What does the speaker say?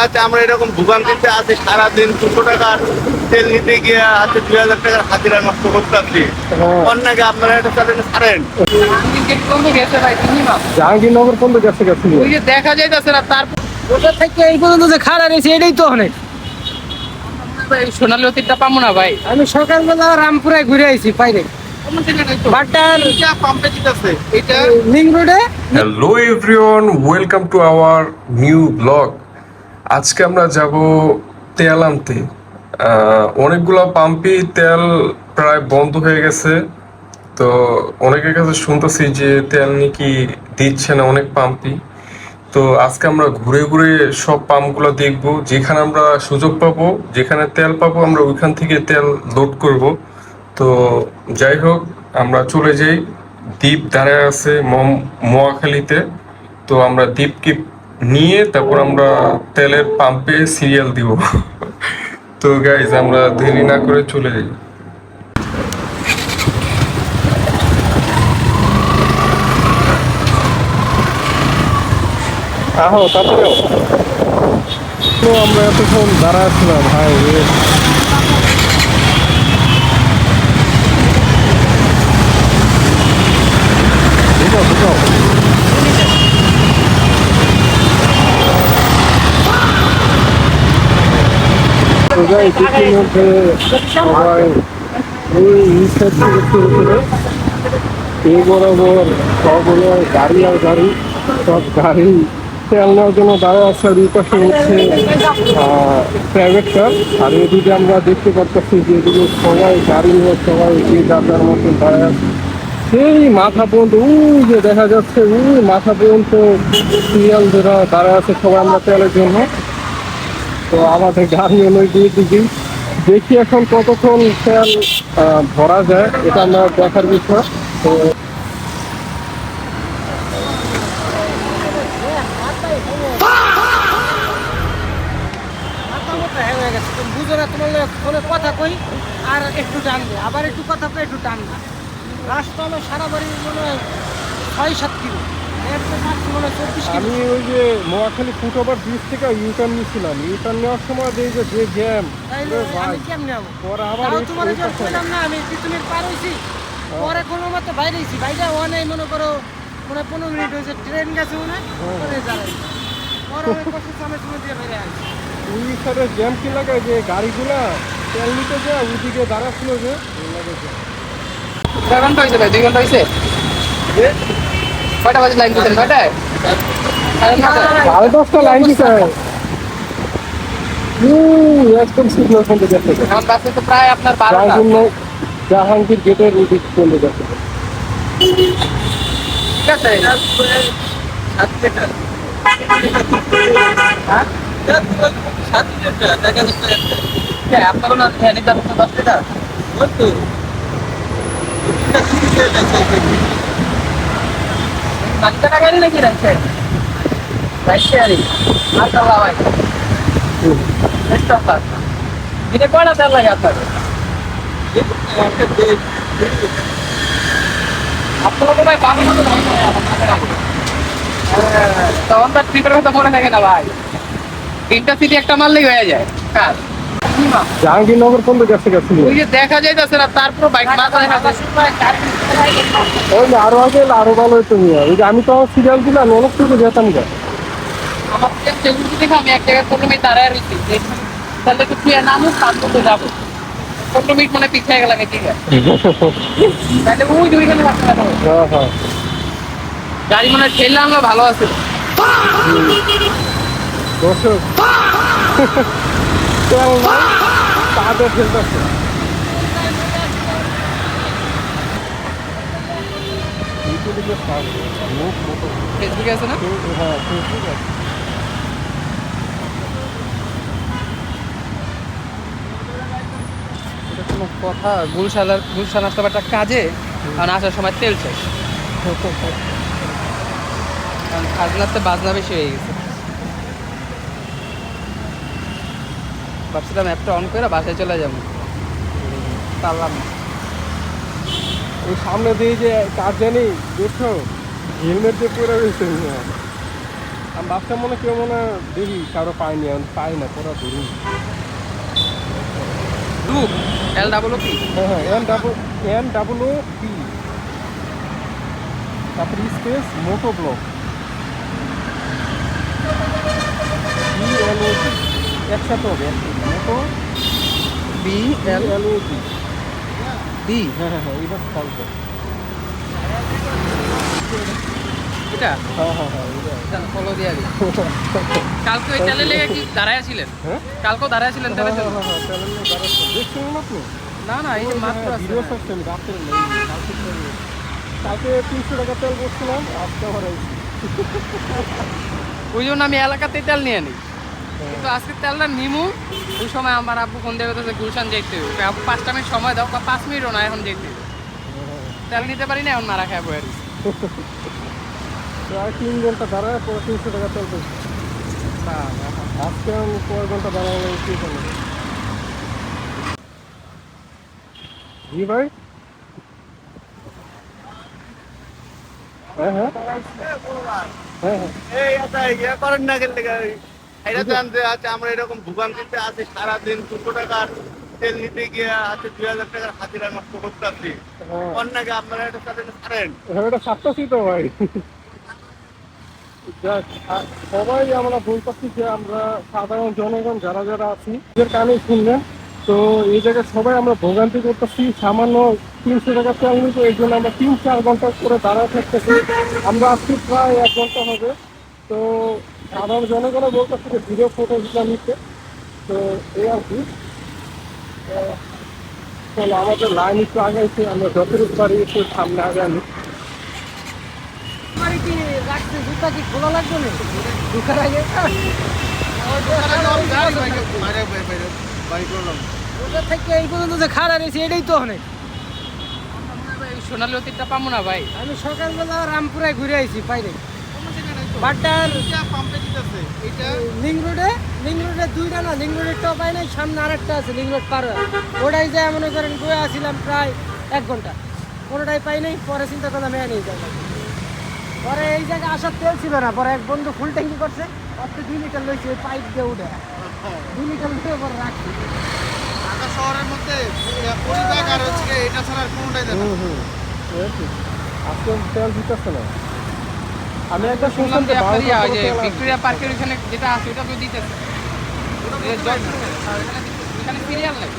আছে আমরা এরকম ভোগান্তিতে আছি, সারাদিন 200 টাকার তেল নিতে গিয়ে আছে 2000 টাকার হাজিরা নষ্ট করতে পারছি। অন্যকে আপনারা এটা চালিয়ে ছাড়েন। জাহাঙ্গীরনগর পর্যন্ত গেছে ওই যে দেখা যাইতেছে না, তারপর ওটা থেকে এই পর্যন্ত যে খাড়া রয়েছে এটাই তো অনেক। সোনালী অতীতটা পাবো না ভাই। আমি সকালবেলা রামপুরায় ঘুরে আইছি পাইরে বাটার পাম্পে দিতেছে এটা লিং রোডে। Hello everyone, welcome to our new blog. আজকে আমরা যাব তেল আনতে। অনেকগুলো পাম্পই তেল প্রায় বন্ধ হয়ে গেছে, তো অনেকের কাছে শুনতেছি যে তেল নাকি দিচ্ছে না অনেক পাম্পই। তো আজকে আমরা ঘুরে ঘুরে সব পাম্পগুলো দেখবো, যেখানে আমরা সুযোগ পাবো, যেখানে তেল পাবো আমরা ওইখান থেকে তেল লোড করব। তো যাই হোক, আমরা চলে যাই। দ্বীপ দাঁড়ায় আছে মোয়াখালীতে, তো আমরা দ্বীপকে নিয়ে তারপর আমরা তেলের পাম্পে সিরিয়াল দিব। তো গাইজ, আমরা দেরি না করে চলে যাই। আহো তারপরে তো আমরা এতক্ষণ দাঁড়ায় ছিলাম ভাই। সবাই ওই নিচের থেকে শুরু করে এই বরাবর সবগুলো গাড়ি আর গাড়ি, সব গাড়ি তেল নেওয়ার জন্য দাঁড়ায় আছে। আর এই পাশে হচ্ছে প্রাইভেট কার, আর এদিকে আমরা দেখতে পাচ্ছি যে এদিকে সবাই গাড়ি নিয়ে সবাই এই যাত্রার মতন দাঁড়ায় আছে। সেই মাথা পর্যন্ত ওই যে দেখা যাচ্ছে, ওই মাথা পর্যন্ত সিরিয়াল ধরা দাঁড়ায় আছে সবাই আমরা তেলের জন্য। তো আমাদের গাড়ি হলো গিয়ে দিকে দেখি এখন কতক্ষণ তেল ভরা যায়, এটা আমরা দেখার বিষয়। তো বুঝো না, তোমার ফোনে কথা কই আর একটু টানবে, আবার একটু কথা কই একটু টানবে। রাস্তা হলো সারা বাড়ি মনে হয় 6-7 কিলো। আমি ওই যে মোয়াখালী ফুটওভার ব্রিজ থেকে ইউটার্ন নিয়েছিলাম, ইউটার্ন নেওয়ার সময় যে জ্যাম, পরে আবার তোমার বললাম না আমি পিছনের পার হয়েছি, পরে কোনো মতো বাইরে হয়েছি, বাইরে অনেক মনে করো মনে 15 মিনিট হয়েছে, ট্রেন গেছে মনে পরে যাই পরে অনেক কষ্ট সময় সময় দিয়ে বেড়ে আসি। ওই সাইডে জ্যাম কি লাগায় যে গাড়িগুলা তেল নিতে যায় ওইদিকে দাঁড়াচ্ছিল যে লাগে। 4 ঘন্টা হয়েছে ভাই, 2 ঘন্টা হয়েছে। কয়টা বাজে লাইন দিচ্ছেন? কয়টায়? 10:30 লাইন দিচ্ছে। একদম সিগন্যাল পর্যন্ত যাচ্ছে। এখন বাসে তো প্রায় আপনার 12টা। জাহাঙ্গীর গেটের ওদিক পর্যন্ত যাচ্ছে। ঠিক আছে। আপনার না নিতে 10 লিটার টাকা গাড়ি নাকি রাখছে? আচ্ছা ভাই, দিনে কয়টা তেল লাগে আপনার? আপনার ভাই পাবেন না তখন তার ট্রিপের কথা মনে থাকে না ভাই। 3টা সিটি একটা মারলেই হয়ে যায় কাজ। জাহাঙ্গীরনগর পর্যন্ত গেছে ওই যে দেখা যাইতেছে না, তারপর বাইক মাথায় ওই আরো আগে আরো ভালো হইতো। ওই যে আমি তো সিরিয়াল দিলাম অনেক কিছু যেতাম গা। আমার দেখে আমি এক জায়গায় 15 মিনিট দাঁড়ায় রয়েছি, তাহলে তো তুই নামুক তারপর যাবো। 15 মিনিট মনে পিছিয়ে গেলাম, ঠিক আছে তাহলে ওই দুইখানে গাড়ি মনে ঠেললে আমরা ভালো আছে। দর্শক তেল নাই তাদের ফেলতেছে। ফেসবুকে আছে না? হ্যাঁ ফেসবুক আছে। এটা কোনো কথা? গুলশান আসতে একটা কাজে, কারণ আসার সময় তেল শেষ, কারণ খাজনাতে বাজনা বেশি হয়ে গেছে। ভাবছিলাম অ্যাপটা অন করে বাসায় চলে যাবো, পারলাম না। ওই সামনে দিয়ে যে কাজ জানি দেখো হেলমেট দিয়ে পরে রয়েছে। আমি ভাবতাম মনে কেউ মনে দেখি কারো পাইনি, আমি পাই না, পুরো ধরি। Look L double O P. হ্যাঁ হ্যাঁ, NWP, তারপর স্পেস মোটো ব্লক, BLOG, একসাথে হবে মোটো বি এল BLOG। ডি। হ্যাঁ হ্যাঁ হ্যাঁ, এটা ফলস। এটা হ্যাঁ হ্যাঁ হ্যাঁ, এটা ফলো দিয়ে দিই। কালকে ওই তেলে লেগে কি দাঁড়ায় ছিলেন? হ্যাঁ কালকেও দাঁড়ায় ছিলেন তেলে হ্যাঁ হ্যাঁ হ্যাঁ, চ্যানেলে দাঁড়াচ্ছে দেখছেন না আপনি? না না, এই যে মাত্র আছে। ভিডিও করছেন রাত্রে নেই, কালকে 300 টাকা তেল করছিলাম, আজকে আবার আইছি। ওই জন্য আমি এলাকাতে তেল নিয়ে নিই, কিন্তু আজকে তেলটা নিমু। ওই সময় আমার আব্বু ফোন দেবে তো গুলশান যেতে হবে, আব্বু 5টা মিনিট সময় দাও, 5 মিনিটও না এখন যেতে হবে। তেল নিতে পারি না, এখন মারা খায় বয়ে রয়েছি। প্রায় 3 ঘন্টা দাঁড়ায় পরে 300 টাকা তেল করছি। আজকে আমি কয় ঘন্টা দাঁড়াবো কি করবো? জি ভাই, হ্যাঁ হ্যাঁ হ্যাঁ হ্যাঁ। এই এটা ইয়ে করেন না কেন লেগে? এটা জানতে আছে আমরা এরকম ভোগান্তিতে আছি, সারাদিন 200 টাকার তেল নিতে গিয়ে আছে 2000 টাকার হাজিরা নষ্ট করতেছি। হ্যাঁ। অন্যকে আপনারা এটা তাদের ছাড়েন। এটা সাতটাছি তো ভাই। যাক, সবাই আমরা বলতেছি যে আমরা সাধারণ জনগণ যারা যারা আছি এদের কানে শুনলেন। তো এই জায়গায় সবাই আমরা ভোগান্তি করতেছি, সামান্য 300 টাকা তেল নিতে এই জন্য আমরা 3-4 ঘন্টা করে দাঁড়ায় থাকতেছি। আমরা আজকে প্রায় 1 ঘন্টা হবে। তো সাধারণ জনগণও বলতেছি যে ভিডিও ফটোগুলো নিতে। তো এই আর কি, চলো আমাদের লাইন একটু আগাইছে, আমরা যতটুকু পারি একটু সামনে আগানি। কি রাখছে, জুতা কি খোলা লাগবে না ঢুকার আগে? ওটা থেকে এই পর্যন্ত যে খাড়া রয়েছে এটাই তো অনেক। সোনালী অতীতটা পাবো না ভাই। আমি সকালবেলা রামপুরায় ঘুরে আইছি পাইরে বাটার লিং রোডে 2টা না, লিং রোডের টপ হয় নাই, সামনে আরেকটা আছে লিং রোড পার হয়ে। ওটাই যায় মনে করেন বয়ে আসছিলাম প্রায় 1 ঘন্টা, কোনোটাই পাই নাই। পরে চিন্তা করলাম হ্যাঁ নিয়ে যাবো। পরে এই জায়গায় আসার তেল ছিল না, পরে এক বন্ধু ফুল ট্যাঙ্কি করছে, অত 2 লিটার লইছে, ওই পাইপ দিয়ে উঠে 2 লিটার লইয়ে পরে রাখছি। ঢাকা শহরের মধ্যে পরিবার হচ্ছে এটা ছাড়া আর কোনোটাই দেয় না। আজকে তেল দিতেছে না। আমি একটা শুনলাম শুনলাম যে যে আপনার 12 টাকা যে তেল আছে। ভিক্টোরিয়া পার্কের ওখানে যেটা আছে ওটা তো দিতেছে, এখানে সিরিয়াল নেই।